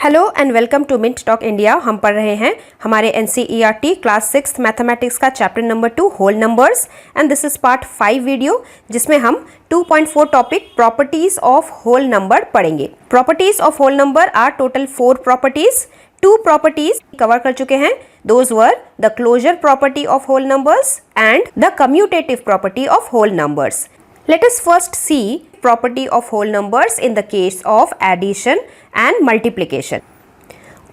Hello and welcome to Mint Talk India. हम पढ़ रहे हैं हमारे NCERT क्लास 6 मैथमेटिक्स का chapter number 2 whole numbers and this is part 5 video जिसमें हम 2.4 topic properties of whole number पढ़ेंगे। Properties of whole number are total 4 properties. 2 properties cover कर चुके हैं। Those were the closure property of whole numbers and the commutative property of whole numbers. Let us first see property of whole numbers in the case of addition and multiplication.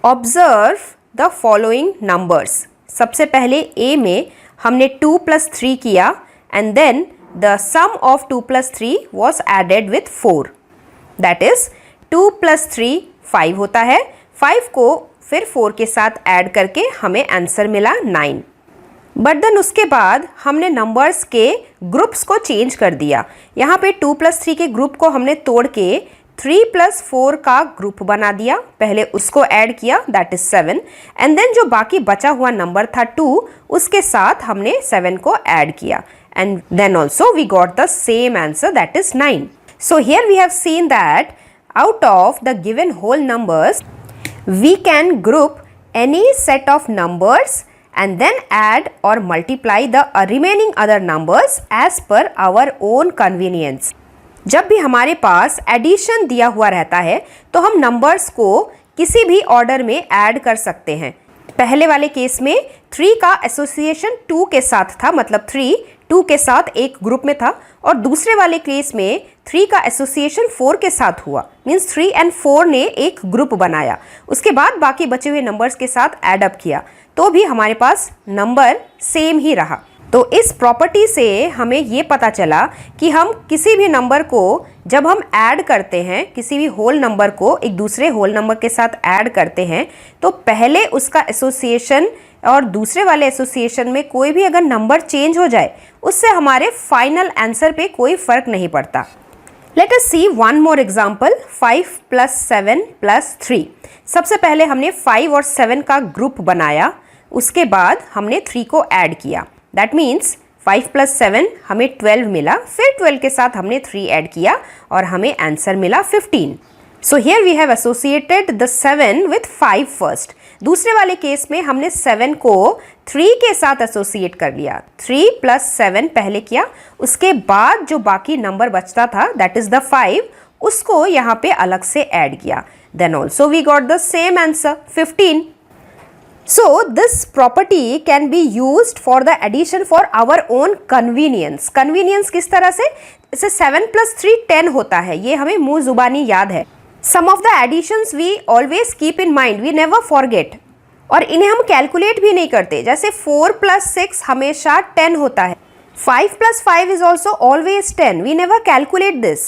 Observe the following numbers. सबसे पहले A में हमने 2 plus 3 किया and then the sum of 2 plus 3 was added with 4. That is 2 plus 3 5 होता है। 5 को फिर 4 के साथ ऐड करके हमें आंसर मिला 9। बट देन उसके बाद हमने नंबर्स के ग्रुप्स को चेंज कर दिया। यहाँ पे 2 plus 3 के ग्रुप को हमने तोड़ के 3 plus 4 का ग्रुप बना दिया। पहले उसको ऐड किया दैट इज 7 एंड देन जो बाकी बचा हुआ नंबर था 2 उसके साथ हमने 7 को ऐड किया and then also we got the same answer that is 9। So here we have seen that out of the given whole numbers we can group any set of numbers and then add or multiply the remaining other numbers as per our own convenience. जब भी हमारे पास addition दिया हुआ रहता है तो हम numbers को किसी भी ऑर्डर में ऐड कर सकते हैं। पहले वाले केस में 3 का एसोसिएशन 2 के साथ था, मतलब 3 2 के साथ एक ग्रुप में था, और दूसरे वाले केस में 3 का एसोसिएशन 4 के साथ हुआ, मीन्स 3 and 4 ने एक ग्रुप बनाया। उसके बाद बाकी बचे हुए नंबर्स के साथ ऐड अप किया तो भी हमारे पास नंबर सेम ही रहा। तो इस प्रॉपर्टी से हमें ये पता चला कि हम किसी भी नंबर को जब हम ऐड करते हैं, किसी भी होल नंबर को एक दूसरे होल नंबर के साथ ऐड करते हैं तो पहले उसका एसोसिएशन और दूसरे वाले एसोसिएशन में कोई भी अगर नंबर चेंज हो जाए उससे हमारे फाइनल आंसर पे कोई फर्क नहीं पड़ता। लेट अस सी one more example. 5 plus 7 plus 3। सबसे पहले हमने 5 और 7 का ग्रुप बनाया, उसके बाद हमने 3 को ऐड किया। दैट मीन्स 5 plus 7 हमें 12 मिला, फिर 12 के साथ हमने 3 ऐड किया और हमें आंसर मिला 15। So here we have associated the 7 with 5 first. दूसरे वाले केस में हमने 7 को 3 के साथ एसोसिएट कर लिया। 3 plus 7 पहले किया, उसके बाद जो बाकी नंबर बचता था दैट इज द 5, उसको यहाँ पे अलग से ऐड किया। Then also we got the same answer 15। So this property can be used for the addition for our own convenience. Convenience किस तरह से? इसे 7 plus 3 10 होता है, ये हमें मुंह जुबानी याद है। Some of the additions we always keep in mind, we never forget. और इन्हें हम कैलकुलेट भी नहीं करते। जैसे 4 plus 6 हमेशा 10 होता है। 5 plus 5 is also always 10. We never calculate this.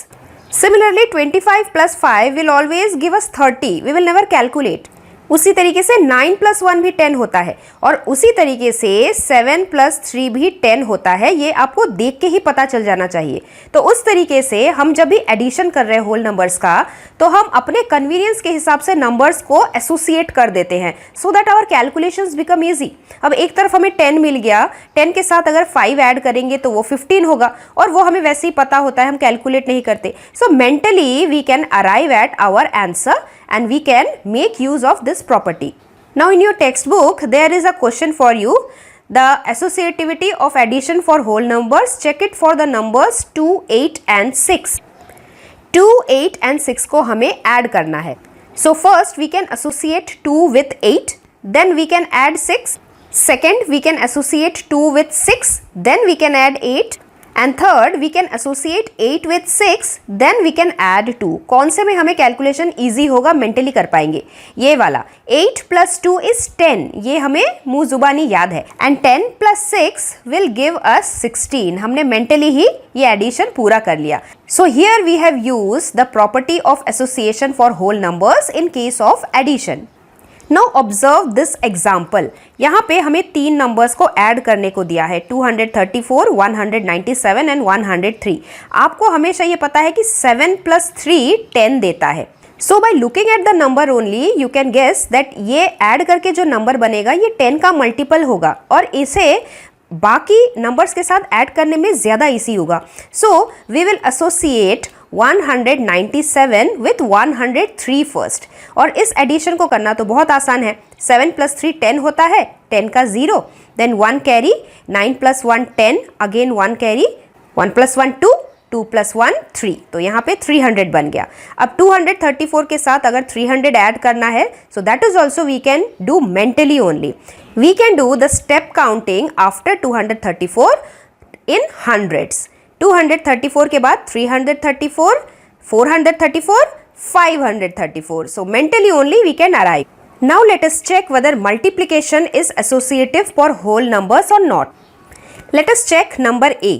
Similarly, 25 plus 5 will always give us 30. We will never calculate. उसी तरीके से 9 plus 1 भी 10 होता है और उसी तरीके से 7 plus 3 भी 10 होता है। ये आपको देख के ही पता चल जाना चाहिए। तो उस तरीके से हम जब भी एडिशन कर रहे हैं होल नंबर्स का तो हम अपने कन्वीनियंस के हिसाब से नंबर्स को एसोसिएट कर देते हैं so that our calculations become easy. अब एक तरफ हमें 10 मिल गया, 10 के साथ अगर 5 ऐड करेंगे तो वो 15 होगा और वो हमें वैसे ही पता होता है, हम कैलकुलेट नहीं करते। So mentally we can arrive at our answer and we can make use of this property. Now in your textbook there is a question for you, the associativity of addition for whole numbers. Check it for the numbers 2, 8 and 6. 2, 8 and 6 को हमें add करना है। So first we can associate 2 with 8, then we can add 6. Second we can associate 2 with 6, then we can add 8. And third we can associate 8 with 6, then we can add 2. कौन से में हमें calculation easy होगा, mentally कर पाएंगे? ये वाला 8 plus 2 is 10, ये हमें मुंह जुबानी याद है। And 10 plus 6 will give us 16. हमने मेंटली ही ये एडिशन पूरा कर लिया। So here we have used the property of association for whole numbers in case of addition. Now observe this example. यहाँ पे हमें 3 नंबर्स को ऐड करने को दिया है, 234, 197 and 103। आपको हमेशा ये पता है कि 7 plus 3 10 देता है। So by looking at the number only you can guess that ये ऐड करके जो नंबर बनेगा ये 10 का मल्टीपल होगा और इसे बाकी नंबर्स के साथ ऐड करने में ज़्यादा इजी होगा। So we will associate 197 with 103 first. और इस एडिशन को करना तो बहुत आसान है। 7 + 3 10 होता है, 10 का 0, देन 1 कैरी, 9 + 1 10, अगेन 1 कैरी, 1 + 1 2, 2 + 1 3, तो यहाँ पे 300 बन गया। अब 234 के साथ अगर 300 ऐड करना है, so that is also we can do mentally only. We can do the step counting after 234 in hundreds. 234 के बाद 334, 434, 534. So mentally only we can arrive. Now let us check whether multiplication is associative for whole numbers or not. Let us check number A.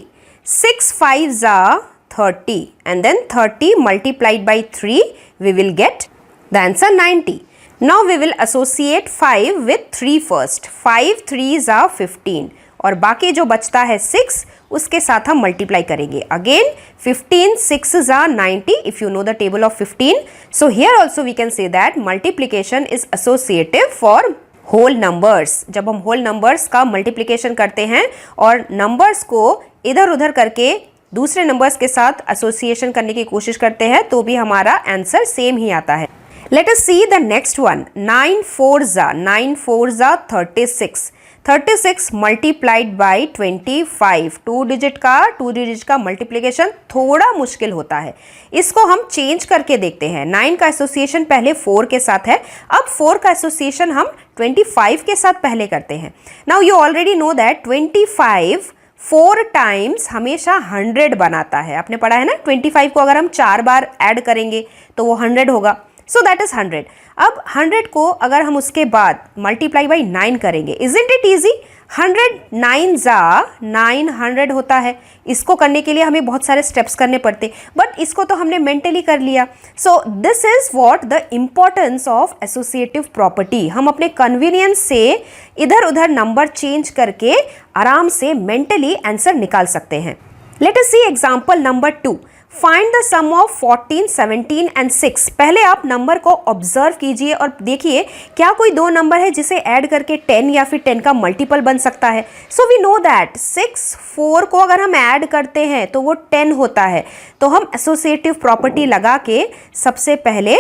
6 5s are 30 and then 30 multiplied by 3 we will get the answer 90. Now we will associate 5 with 3 first. 5 3s are 15 और बाकी जो बचता है 6 उसके साथ हम multiply करेंगे। Again 15 6s are 90 if you know the table of 15. So here also we can say that multiplication is associative for whole numbers. जब हम whole numbers का multiplication करते हैं और numbers को इधर उधर करके दूसरे numbers के साथ association करने की कोशिश करते हैं तो भी हमारा आंसर सेम ही आता है। Let us see the next one. 9 4s are 36. 36 multiplied by 25. 2 digit का मल्टीप्लिकेशन थोड़ा मुश्किल होता है। इसको हम चेंज करके देखते हैं। 9 का एसोसिएशन पहले 4 के साथ है, अब 4 का एसोसिएशन हम 25 के साथ पहले करते हैं। Now you already know that 25 4 times हमेशा 100 बनाता है। आपने पढ़ा है ना, 25 को अगर हम 4 बार ऐड करेंगे तो वो 100 होगा। सो दैट इज 100। अब 100 को अगर हम उसके बाद मल्टीप्लाई बाई 9 करेंगे, isn't it easy? 100 9s are 900 होता है। इसको करने के लिए हमें बहुत सारे स्टेप्स करने पड़ते, बट इसको तो हमने मेंटली कर लिया। So this is what the importance of associative property. हम अपने कन्वीनियंस से इधर उधर नंबर चेंज करके आराम से मेंटली आंसर निकाल सकते हैं। Let us see example number 2। Find the sum of 14, 17 and 6। पहले आप नंबर को ऑब्जर्व कीजिए और देखिए क्या कोई दो नंबर है जिसे ऐड करके 10 या फिर 10 का मल्टीपल बन सकता है। सो वी नो दैट 6 4 को अगर हम ऐड करते हैं तो वो 10 होता है। तो हम एसोसिएटिव प्रॉपर्टी लगा के सबसे पहले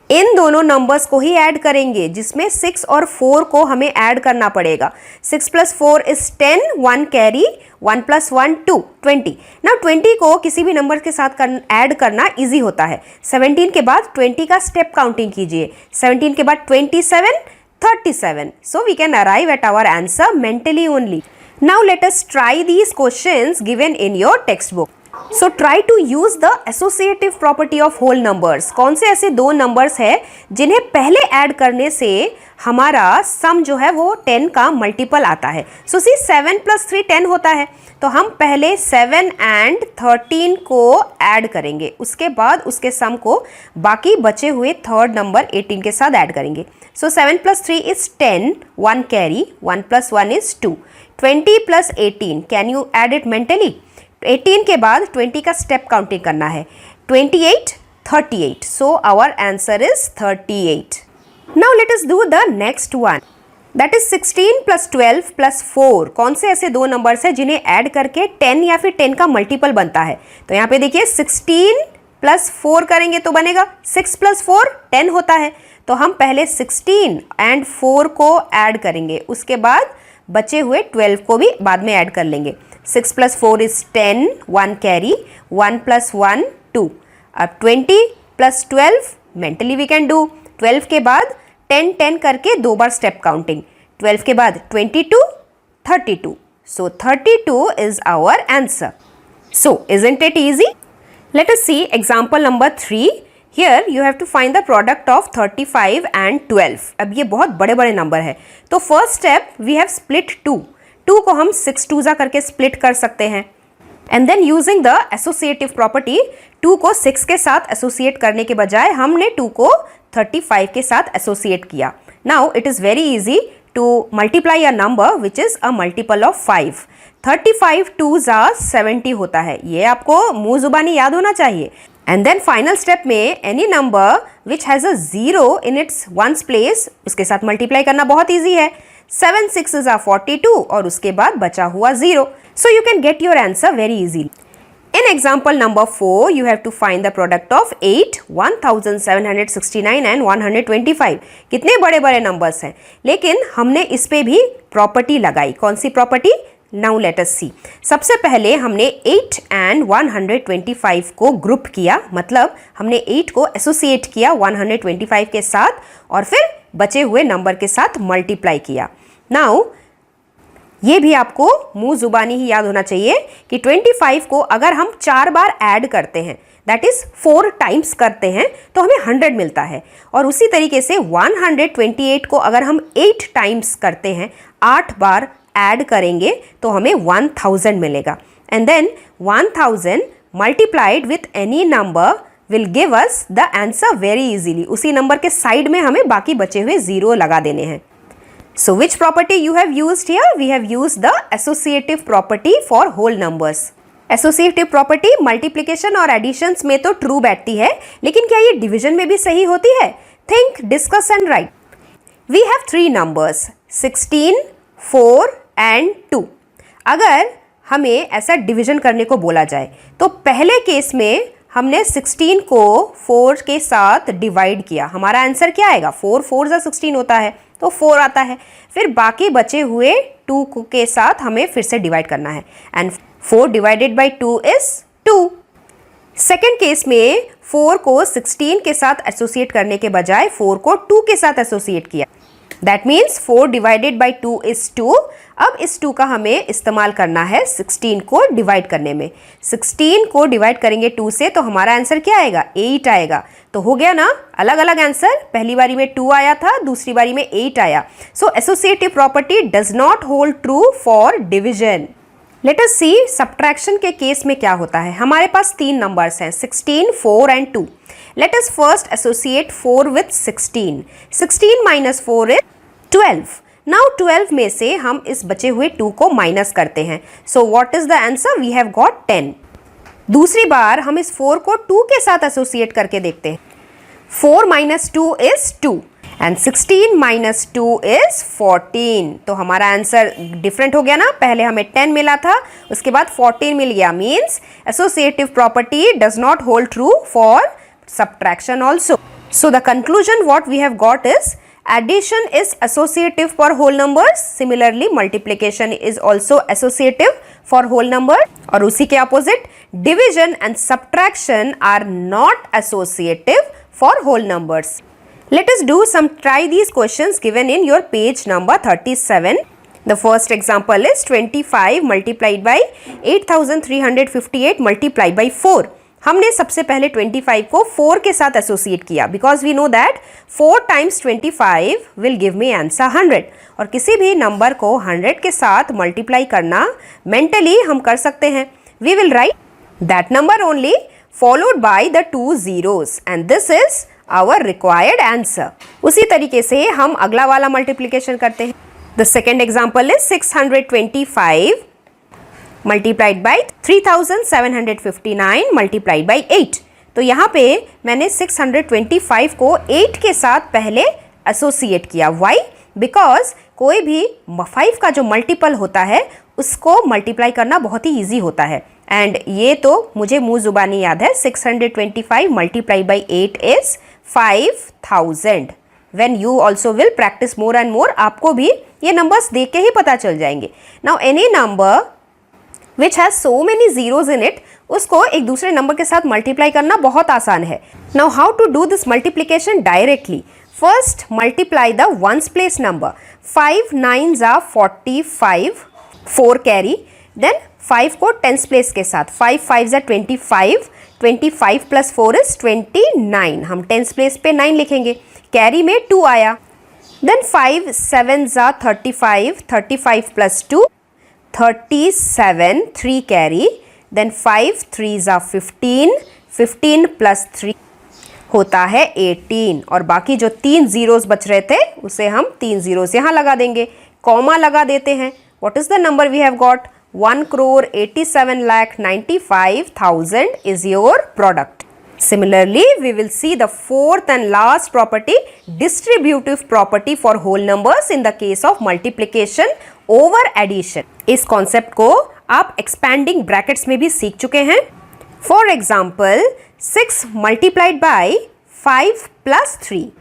इन दोनों नंबर्स को ही ऐड करेंगे, जिसमें 6 और 4 को हमें ऐड करना पड़ेगा। 6 + 4 is 10, 1 कैरी, 1 + 1 2, 20। ना 20 को किसी भी नंबर के साथ ऐड करना इजी होता है। 17 के बाद 20 का स्टेप काउंटिंग कीजिए। 17 के बाद 27, 37। So we can arrive at our answer mentally only. Now let us try these questions given in your text book. So try to use the associative property of whole numbers. कौन से ऐसे दो numbers हैं जिन्हें पहले add करने से हमारा सम जो है वो 10 का मल्टीपल आता है। सो सी 7 + 3 10 होता है, तो हम पहले 7 and 13 को ऐड करेंगे, उसके बाद उसके सम को बाकी बचे हुए थर्ड नंबर 18 के साथ ऐड करेंगे। सो 7 + 3 is 10, 1 carry, 1 + 1 is 2, 20 + 18। Can you add it mentally? 18 के बाद 20 का स्टेप काउंटिंग करना है। 28, 38। So our answer is 38। Now let us do the next one, that is 16 + 12 + 4। कौन से ऐसे दो नंबर्स हैं जिन्हें ऐड करके 10 या फिर 10 का मल्टीपल बनता है? तो यहाँ पे देखिए 16 + 4 करेंगे तो बनेगा 6 + 4 10 होता है। तो हम पहले 16 and 4 को ऐड करेंगे, उसके बाद बचे हुए 12 को भी बाद में ऐड कर लेंगे। 6 + 4 is 10, 1 कैरी, 1 + 1 2। अब 20 + 12 मेंटली वी कैन डू। 12 के बाद 10 10 करके दो बार स्टेप काउंटिंग। 12 के बाद 22, 32। So 32 is our answer. So isn't it easy? Let us see example number 3। Here you have to find the product of 35 and 12. अब ये बहुत बड़े बड़े नंबर है, तो first step we have split 2 को हम 6 2s करके स्प्लिट कर सकते हैं। And then using the associative property 2 को 6 के साथ एसोसिएट करने के बजाय हमने 2 को 35 के साथ एसोसिएट किया। Now it is very easy to multiply a number which is a multiple of 5। 35 2s are 70 होता है, ये आपको मुँह जुबानी याद होना चाहिए। एंड देन फाइनल स्टेप में any number which has a 0 in its ones place उसके साथ मल्टीप्लाई करना बहुत ईजी है। 7 6s are 42 और उसके बाद बचा हुआ 0। So you can get your answer very easily. In example number 4, you have to find the product of 8, 1769 and 125. कितने बड़े बड़े नंबर्स हैं, लेकिन हमने इस पे भी प्रॉपर्टी लगाई. कौन सी property? Now let us see. सबसे पहले हमने 8 and 125 को ग्रुप किया, मतलब हमने 8 को एसोसिएट किया 125 के साथ और फिर बचे हुए नंबर के साथ मल्टीप्लाई किया. नाउ ये भी आपको मुंह जुबानी ही याद होना चाहिए कि 25 को अगर हम 4 बार ऐड करते हैं, दैट इज 4 टाइम्स करते हैं, तो हमें 100 मिलता है. और उसी तरीके से 128 को अगर हम 8 टाइम्स करते हैं, 8 बार ऐड करेंगे तो हमें 1000 मिलेगा. And then 1000 multiplied with any number will give us the answer very easily. उसी नंबर के साइड में हमें बाकी बचे हुए जीरो लगा देने हैं. So which property you have used here? We have used the associative property for whole numbers. Associative property multiplication और additions में तो true बैठती है, लेकिन क्या ये division में भी सही होती है? Think, discuss and write. We have 3 numbers 16, 4 and 2. अगर हमें ऐसा डिविजन करने को बोला जाए तो पहले केस में हमने 16 को 4 के साथ डिवाइड किया. हमारा आंसर क्या आएगा? 4 4 जा 16 होता है तो 4 आता है. फिर बाकी बचे हुए 2 के साथ हमें फिर से डिवाइड करना है. And 4 divided by 2 is 2. Second case में 4 को 16 के साथ एसोसिएट करने के बजाय 4 को 2 के साथ एसोसिएट किया. That means 4 divided by 2 is 2. अब इस 2 का हमें इस्तेमाल करना है 16 को डिवाइड करने में. 16 को डिवाइड करेंगे 2 से तो हमारा आंसर क्या आएगा? 8 आएगा. तो हो गया ना अलग अलग आंसर. पहली बारी में 2 आया था, दूसरी बारी में 8 आया. So associative property does not hold true for division. Let us see subtraction के केस में क्या होता है. हमारे पास 3 नंबर्स हैं 16, 4 and 2. Let us first associate 4 with 16. 16 minus 4 is 12. Now 12 में से हम इस बचे हुए 2 को माइनस करते हैं. So what is the answer? We have got 10. दूसरी बार हम इस 4 को 2 के साथ एसोसिएट करके देखते हैं. 4 minus 2 is 2 and 16 minus 2 is 14. तो हमारा आंसर डिफरेंट हो गया ना. पहले हमें 10 मिला था, उसके बाद 14 मिल गया. Means associative property does not hold true for subtraction also. So the conclusion what we have got is addition is associative for whole numbers. Similarly multiplication is also associative for whole number. और उसी के opposite division and subtraction are not associative for whole numbers. Let us do some try these questions given in your page number 37. The first example is 25 multiplied by 8358 multiplied by 4. हमने सबसे पहले 25 को 4 के साथ associate किया because we know that 4 times 25 will give me answer 100. और किसी भी नंबर को 100 के साथ मल्टीप्लाई करना मेंटली हम कर सकते हैं. We will write that number only followed by the 2 zeros and this is our required answer. उसी तरीके से हम अगला वाला मल्टीप्लीकेशन करते हैं. The second example is 625 multiplied by 3759 multiplied by 8. तो यहाँ पे मैंने 625 को 8 के साथ पहले एसोसिएट किया. वाई? बिकॉज कोई भी 5 का जो मल्टीपल होता है उसको मल्टीप्लाई करना बहुत ही ईजी होता है. एंड ये तो मुझे मुंह जुबानी याद है. 625 multiplied by 8 is 5000. When you also will practice more and more, आपको भी ये नंबर्स देख के ही पता चल जाएंगे. Now any number which has so many zeros in it, उसको एक दूसरे नंबर के साथ मल्टीप्लाई करना बहुत आसान है. Now how to do this multiplication directly? First multiply the ones place number. 5 9s are 45, 4 carry. Then 5 को tens place के साथ 5 5s are 25, 25 plus 4 is 29. हम tens place पे 9 लिखेंगे. कैरी में 2 आया. Then 5 7s are 35, 35 plus 2 37, 3 carry. Then 5 3s are 15, 15 plus 3 होता है 18. और बाकी जो 3 zeros बच रहे थे उसे हम 3 zeros यहाँ लगा देंगे. कॉमा लगा देते हैं. What is the number we have got? 1,87,95,000 is your product. Similarly, we will see the fourth and last property, distributive property for whole numbers in the case of multiplication over addition. इस concept को आप expanding brackets में भी सीख चुके हैं. For example, 6 multiplied by 5 plus 3.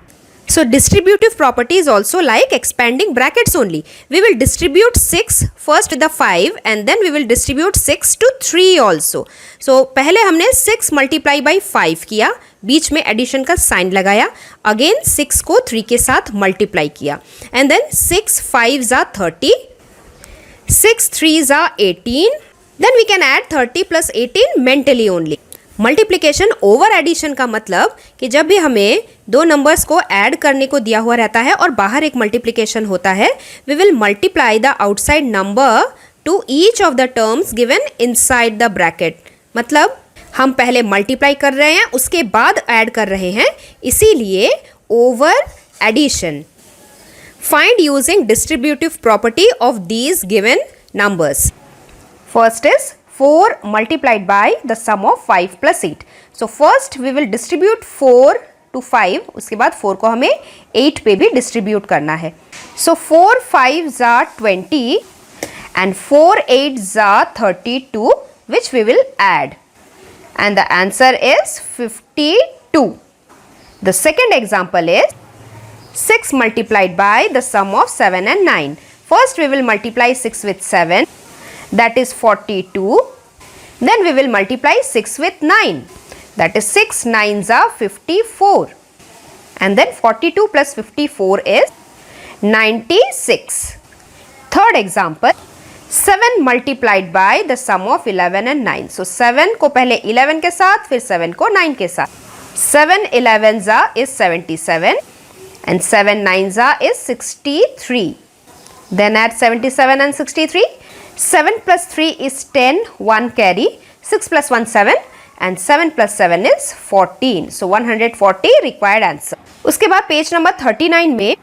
So distributive property is also like expanding brackets only. We will distribute 6 first with the 5 and then we will distribute 6 to 3 also. So पहले हमने 6 multiply by 5 किया, बीच में addition का sign लगाया, again 6 को 3 के साथ multiply किया and then 6 5s are 30, 6 3s are 18, then we can add 30 plus 18 mentally only. Multiplication over addition का मतलब कि जब भी हमें दो नंबर्स को ऐड करने को दिया हुआ रहता है और बाहर एक मल्टीप्लिकेशन होता है, we will multiply the outside number to each of the terms given inside the bracket. मतलब हम पहले मल्टीप्लाई कर रहे हैं, उसके बाद ऐड कर रहे हैं, इसीलिए over addition. Find using distributive property of these given numbers. First is 4 multiplied by the sum of 5 plus 8. So first we will distribute 4 to 5. उसके बाद 4 को हमें 8 पे भी distribute करना है. So 4 5s are 20 and 4 8s are 32, which we will add. And the answer is 52. The second example is 6 multiplied by the sum of 7 and 9. First we will multiply 6 with 7. That is 42. Then we will multiply 6 with 9. That is 6 9s are 54. And then 42 plus 54 is 96. Third example, 7 multiplied by the sum of 11 and 9. So 7 को पहले 11 के साथ, फिर 7 को 9 के साथ. 7 11s are is 77 and 7 9s are is 63. Then add 77 and 63. 7 plus 3 is 10, 1 carry, 6 plus 1 7 and 7 plus 7 is 14. So 140 required answer. उसके बाद पेज नंबर 39 में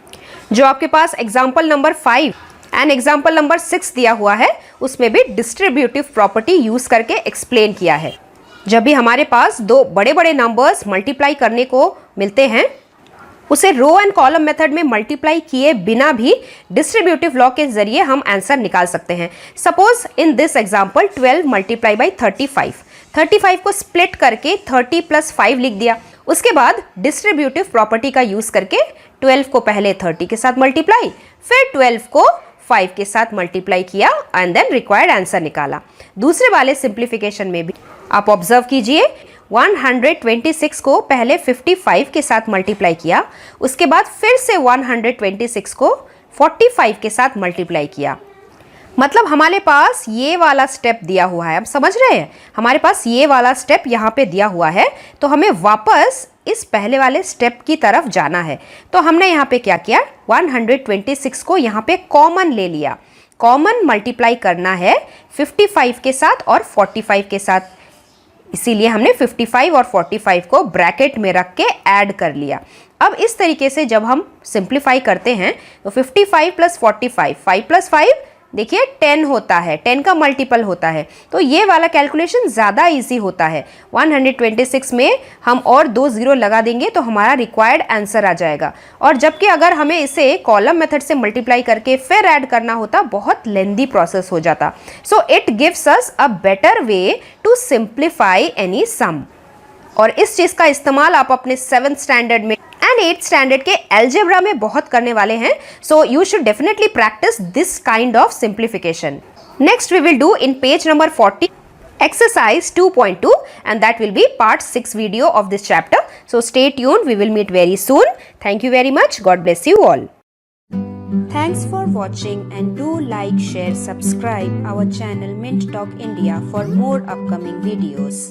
जो आपके पास example number 5 and example number 6 दिया हुआ है, उसमें भी डिस्ट्रीब्यूटिव प्रॉपर्टी यूज करके एक्सप्लेन किया है. जब भी हमारे पास दो बड़े बड़े नंबर्स मल्टीप्लाई करने को मिलते हैं, उसे रो एंड कॉलम मेथड में मल्टीप्लाई किए बिना भी डिस्ट्रीब्यूटिव लॉ के जरिए हम आंसर निकाल सकते हैं. Suppose in this example 12 multiply by 35 को स्प्लिट करके 30 प्लस 5 लिख दिया. उसके बाद डिस्ट्रीब्यूटिव प्रॉपर्टी का यूज करके 12 को पहले 30 के साथ मल्टीप्लाई, फिर 12 को 5 के साथ मल्टीप्लाई किया एंड देन रिक्वायर्ड आंसर निकाला. दूसरे वाले सिंप्लीफिकेशन में भी आप ऑब्जर्व कीजिए, 126 को पहले 55 के साथ मल्टीप्लाई किया, उसके बाद फिर से 126 को 45 के साथ मल्टीप्लाई किया. मतलब हमारे पास ये वाला स्टेप दिया हुआ है. आप समझ रहे हैं, हमारे पास ये वाला स्टेप यहाँ पे दिया हुआ है, तो हमें वापस इस पहले वाले स्टेप की तरफ जाना है. तो हमने यहाँ पे क्या किया, 126 को यहाँ पे कॉमन ले लिया. कॉमन मल्टीप्लाई करना है 55 के साथ और 45 के साथ, इसीलिए हमने 55 और 45 को ब्रैकेट में रख के ऐड कर लिया. अब इस तरीके से जब हम सिंप्लीफाई करते हैं तो 55 प्लस 45, 5 प्लस 5 देखिए 10 होता है, 10 का मल्टीपल होता है. तो ये वाला कैलकुलेशन ज़्यादा इजी होता है. 126 में हम और 2 0 लगा देंगे तो हमारा रिक्वायर्ड आंसर आ जाएगा. और जबकि अगर हमें इसे कॉलम मेथड से मल्टीप्लाई करके फिर ऐड करना होता, बहुत लेंदी प्रोसेस हो जाता. So it gives us a better way to simplify any sum. और इस चीज़ का इस्तेमाल आप अपने 7th स्टैंडर्ड में एंड 8th स्टैंडर्ड के अलजेब्रा में बहुत करने वाले हैं. So you should definitely practise this kind of simplification. Next we will do in page number 40 exercise 2.2 and that will be part 6 video of this chapter. So stay tuned, we will meet very soon. Thank you very much. God bless you all. Thanks for watching and do like, share, subscribe our channel Mint Talk India for more upcoming videos.